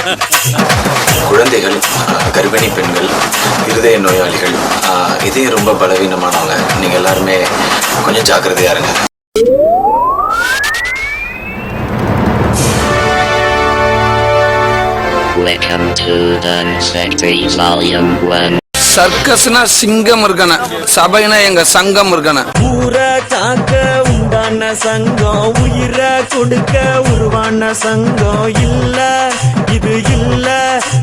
குழந்தைகள், கர்ப்பிணி பெண்கள், இருதய நோயாளிகள், இதயம் ரொம்ப பலவீனமானவங்க, நீங்கள் எல்லாருமே கொஞ்சம் ஜாக்கிரதையாக இருங்க. Welcome to the Factory Volume 1. சர்க்கஸ்னா சிங்கம் இருக்கன, சபைனா எங்க சங்கம் இருக்கன. ஊரை காக்க உண்டான சங்கம், உயிரை கொடுக்க உருவான சங்கம். இல்ல இது இல்ல,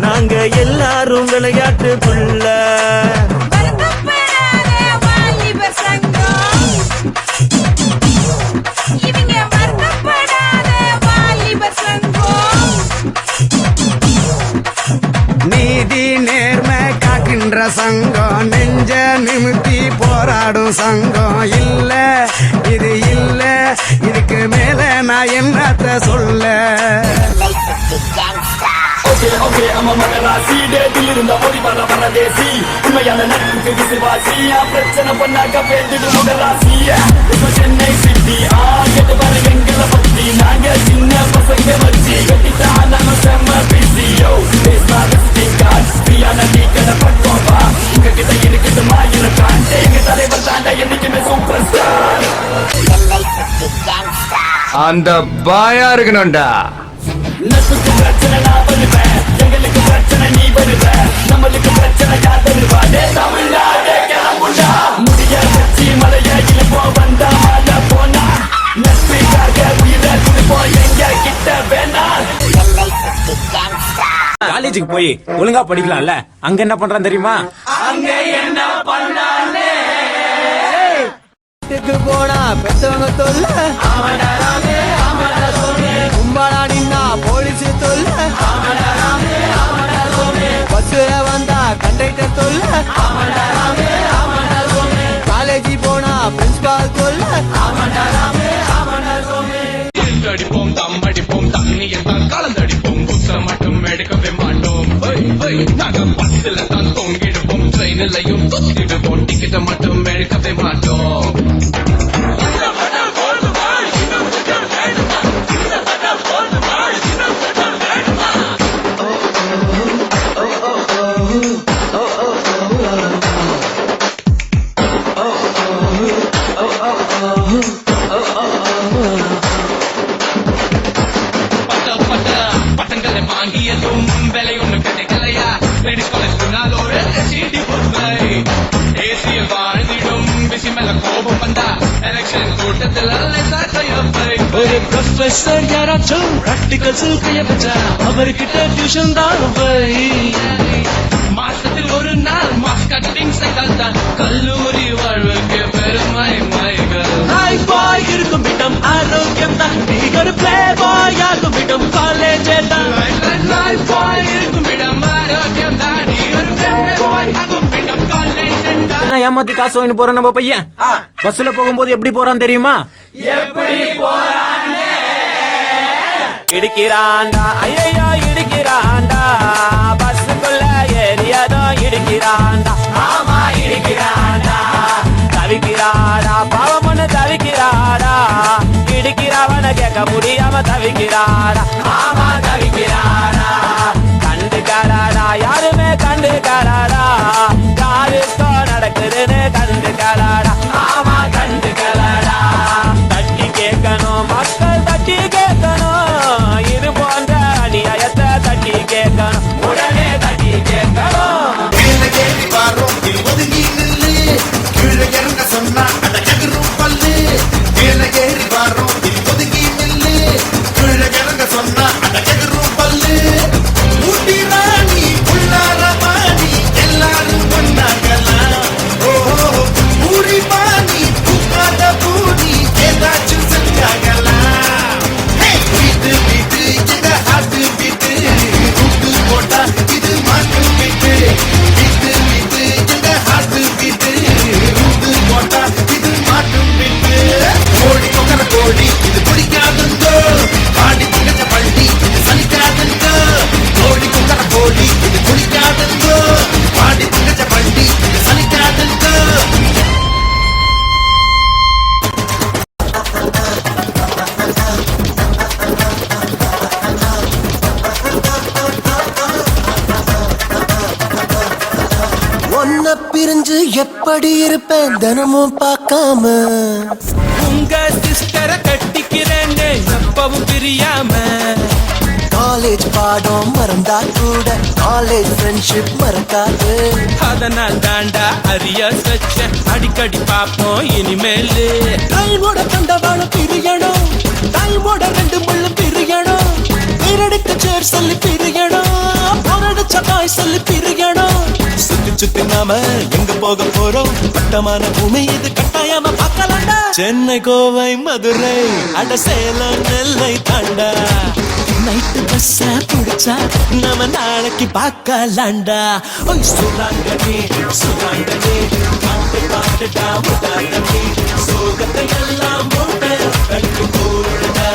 நாங்க எல்லாரும் விளையாட்டுக்குள்ள. நீதி நேர்மை காக்கின்ற சங்கம், நெஞ்ச நிமித்தி போராடும் சங்கம். இல்ல இது இல்ல, இதுக்கு மேல நான் என்னத்த சொல்ல. Okay, I'm a மகராசி, டேட்டில் இருந்த ஓடி வர பரதேசி, உண்மையான நட்புக்கு விசுவாசி, பிரச்சனை பண்ணாக்க பேசிட்டு முகராசி. இப்ப சென்னை சிட்டி கேட்டு பாரு எங்களை பத்தி, நாங்க சின்ன பசங்க வச்சு கட்டிட்டா நம்ம செம்ம பிசியோ. உங்ககிட்ட இருக்குது மாயிரம் எங்க தலைவர் தாண்ட என்னைக்குமே சூப்பர் ஸ்டார். அந்த பாயா இருக்கணும்டா. நட்புக்கு பிரச்சனை நான் வருவேன், எங்களுக்கு பிரச்சனை நீ வருவ, நம்மளுக்கு பிரச்சனை யார் தருவாடே. தமிழ்நாடே கிளம்புண்டா, முடிய வச்சு மலைய இழுப்போ, வந்தா மழை போனா நட்புக்காக உயிரை கொடுப்போம், எங்க கிட்ட வேணா. காலேஜுக்கு போய் ஒழுங்கா படிக்கலாம்ல, அங்க என்ன பண்றான் தெரியுமா? அங்க என்ன பண்ணானே போனா பெத்தவங்க தொல்ல, கும்பலா நின்னா போலீஸ் தொல்ல, பஸ்ல வந்தா கண்டக்டர் தொல்ல, காலேஜ் போனா பிரின்சிபால் தொல்ல. அடிப்போம் தம்மடிப்போம் தண்ணியத்தான் கலந்தடிப்போம், புத்த மட்டும் எடுக்கவே மாட்டோம். நாங்க பஸ்ல தான் தொங்கிடுவோம், ட்ரெயின்லையும் தொத்திடுவோம், டிக்கெட்டை மட்டும் எடுக்கவே மாட்டோம். பட்டங்களை வாங்கியதும் விலை ஒண்ணு கிடைக்கலையா, லேடிஸ் காலேஜ் முன்னாலோட சீடி பொறுமை, ஏசியில் வாழ்ந்திடும் பிசி மேல கோபம் வந்தா எலெக்ஷன் கூட்டத்தில் ஒரு ப்ரொஃபஸர் யாராச்சும் பிராக்டிகல்ஸில் கைய வச்சா அவர்கிட்ட டியூஷன் தான் மாசத்தில் ஒரு நாள் மாஸ் கட்டிங் செய்தால் தான் கல்லூரி வாழ்வுக்கு பெருமை மைகள். பாய் இருக்கும் இடம் ஆரோக்கியம் தான், ஒரு பிளே பாய் ஆகும் இடம் காலேஜ் தான். பாய் இருக்கும் இடம் ஆரோக்கியம் தான், ஒரு பாய் ஆகும் இடம் காலேஜ் தான். ஏமாத்தி காசு வாங்கி போற நம்ம பையன் பஸ்ல போகும்போது எப்படி போறான் தெரியுமா? எப்படி போறானே இடிக்கிறாண்டா, ஐயோ இடிக்கிறாண்டா, பஸ்ஸுக்குள்ள ஏரியாதான் இடிக்கிறாண்டா. ஆமா இடிக்கிறாண்டா, தவிக்கிறாடா, பாவம் ஒண்ணு தவிக்கிறாடா, இடிக்கிறவன கேட்க முடியாம தவிக்கிறாடா. ஆமா தவிக்கிறாடா, கண்டுக்காராடா, யாருமே கண்டுக்காராடா, யாருக்கோ நடக்குதுன்னு கண்டுக்காராடா. ஆமா கண்டுக்கலடா, தட்டி கேட்கணும், மக்கள் தட்டி கேட்கணும், இது போன்ற அநியாயத்தை தட்டி கேட்கணும், உடனே தட்டி கேட்கணும். ஒதுங்கி நில்லு, கீழே இறங்க சொன்னா அட எதிரும் பல்லு. கீழே ஏறி வாரோம் ஒதுங்கி நில்லு, கீழே இறங்க சொன்னா அட எதிரும் பிரிஞ்சு எப்படி இருப்பேன் தினமும் பார்க்காம. உங்க சிஸ்டரை கட்டிக்கிறேன்னு எப்பவும் பிரியாம. காலேஜ் பாடம் மறந்தா கூட காலேஜ் ஃப்ரெண்ட்ஷிப் மறக்காது. அதனால் தாண்டா அரியர்ஸ் வச்ச அடிக்கடி பாப்போம் இனிமேலு. டைமோட கண்டவாளம் பிரியணும், டைமோட 2 முள்ளும் பிரியணும். நீரடிக்க சேர் சொல்லி பிரியணும், போரடிச்ச காய் சொல்லி பிரியணும். சுத்தி சுத்தி நாம எங்க போக போறோம், வட்டமான பூமி இது கட்டாயமா பார்க்கலாம்டா. சென்னை கோவை மதுரை அட சேலம் நெல்லை தாண்டா. நைட்டு பஸ்ஸ பிடிச்சா நம்ம நாளைக்கு பார்க்கலாண்டா. ஓய் சுராங்கனே சுராங்கனே பாட்டு பாட்டுடா உதாரணே. சோகத்தை எல்லாம் மூட்டை கட்டி போடுடா.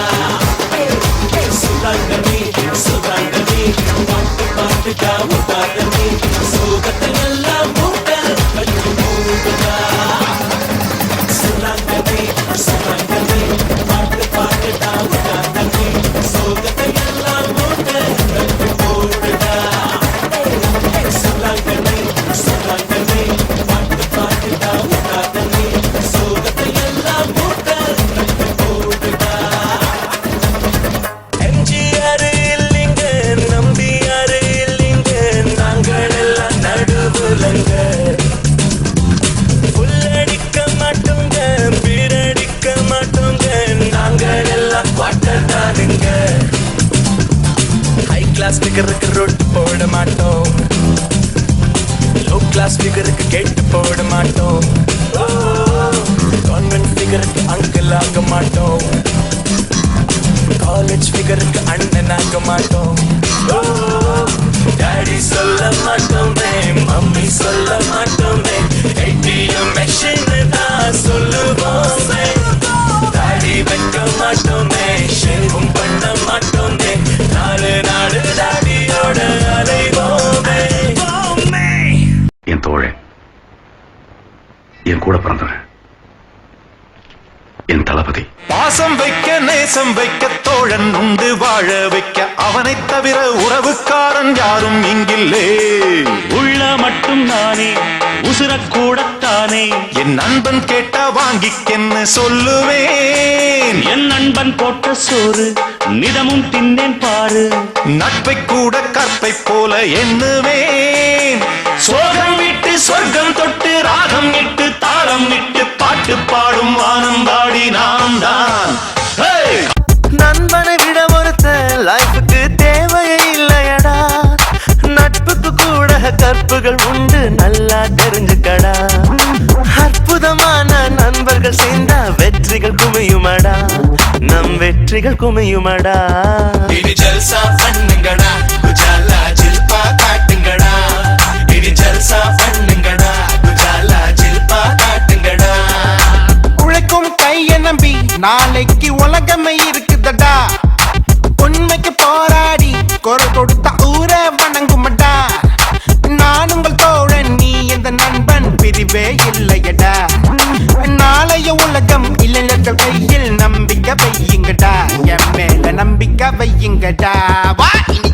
சுராங்கனே சுராங்கனே பாட்டு பாட்டுடா உதாரணே. சோகத்தை எல்லாம் மூட்டை கட்டி போடுடா. சுராங்கனே சுராங்கனே பாட்டு பாட்டுடா உதாரணே. சோகத்தை எல்லாம் மூட்டை கட்டி போடுடா. சுராங்கனே சுராங்கனே பாட்டு பாட்டுடா உதாரணே. சோகத்தை எல்லாம் மூட்டை கட்டி போடுடா. எம்ஜிஆர் இல்லைங்க, நம்பியார் இல்லைங்க, நாங்கள் எல்லாம் நடுவுலங்க. புல்லடிக்க மாட்டோங்க, பீரடிக்க மாட்டோங்க, நாங்கள் எல்லாம் குவார்டர் தானுங்க. ஹை கிளாஸ் ஃபிகருக்கு ரொட்டு போட மாட்டோம், லோ கிளாஸ் ஃபிகருக்கு கேட்டு போட மாட்டோம். கான்வென்ட் ஃபிகருக்கு அங்கிள் ஆக மாட்டோம், காலேஜ் ஃபிகருக்கு அண்ணன் ஆக மாட்டோம். டாடி சொல்ல மாட்டோமே, மம்மி சொல்ல மாட்டோமே, ATM மெஷின் தான் சொல்லுவோமே. தாடி வைக்க மாட்டோமே, ஷேவும் பண்ண மாட்டோமே, நாலு நாடு தாடியோட அலைவோமே. என் தோழன், என் கூட பிறந்தவன், என் தளபதி. பாசம் வைக்க நேசம் வைக்க தோழன் உண்டு, வாழ வைக்க அவனைத் தவிர உறவுக்காரன் யாரும் இங்கில்லே. உள்ள மட்டும் நானே உசுரக்கூடத்தானே. என் நண்பன் கேட்டா வாங்கிக்கென்னு சொல்லுவேன். என் நண்பன் போட்ட சோறு நிதமும் தின்னேன் பாரு. நட்பை கூட கற்பை போல எண்ணுவேன். சோகம் விட்டு சொர்க்கம் தொட்டு ராகம் இட்டு தாளம் விட்டு பாட்டு பாடும் வானம் பாடி நாம் தான். நண்பனை விட ஒருத்த லைஃபுக்கு தேவையே இல்லையடா. நட்புக்கு கூட கற்புகள் உண்டு, நல்லா தெரிஞ்சுக்கடா. அற்புதமான நண்பர்கள் சேர்ந்தா வெற்றிகள் குமியுமடா, நம் வெற்றிகள் குமியுமடா. இது ஜல்சா பண்ணுங்கடா, குஜாலா ஜில்பா காட்டுங்கடா. இது ஜல்சா பண்ணுங்கடா, குஜாலா ஜில்பா காட்டுங்கடா. உழைக்கும் கையை நம்பி நாளைக்கு உலகமே இருக்குதடா. உண்மைக்கு போராடி குரல் கொடுத்த ஊரே வணங்குமடா. நான் உங்கள் தோழன், நீ எந்த நண்பன், பிரிவே இல்லையடா. நாளைய உலகம் இளைஞர்கள் கையில், நம்பிக்கை வையுங்கடா, என் மேல நம்பிக்கை வையுங்கடா. வா இனி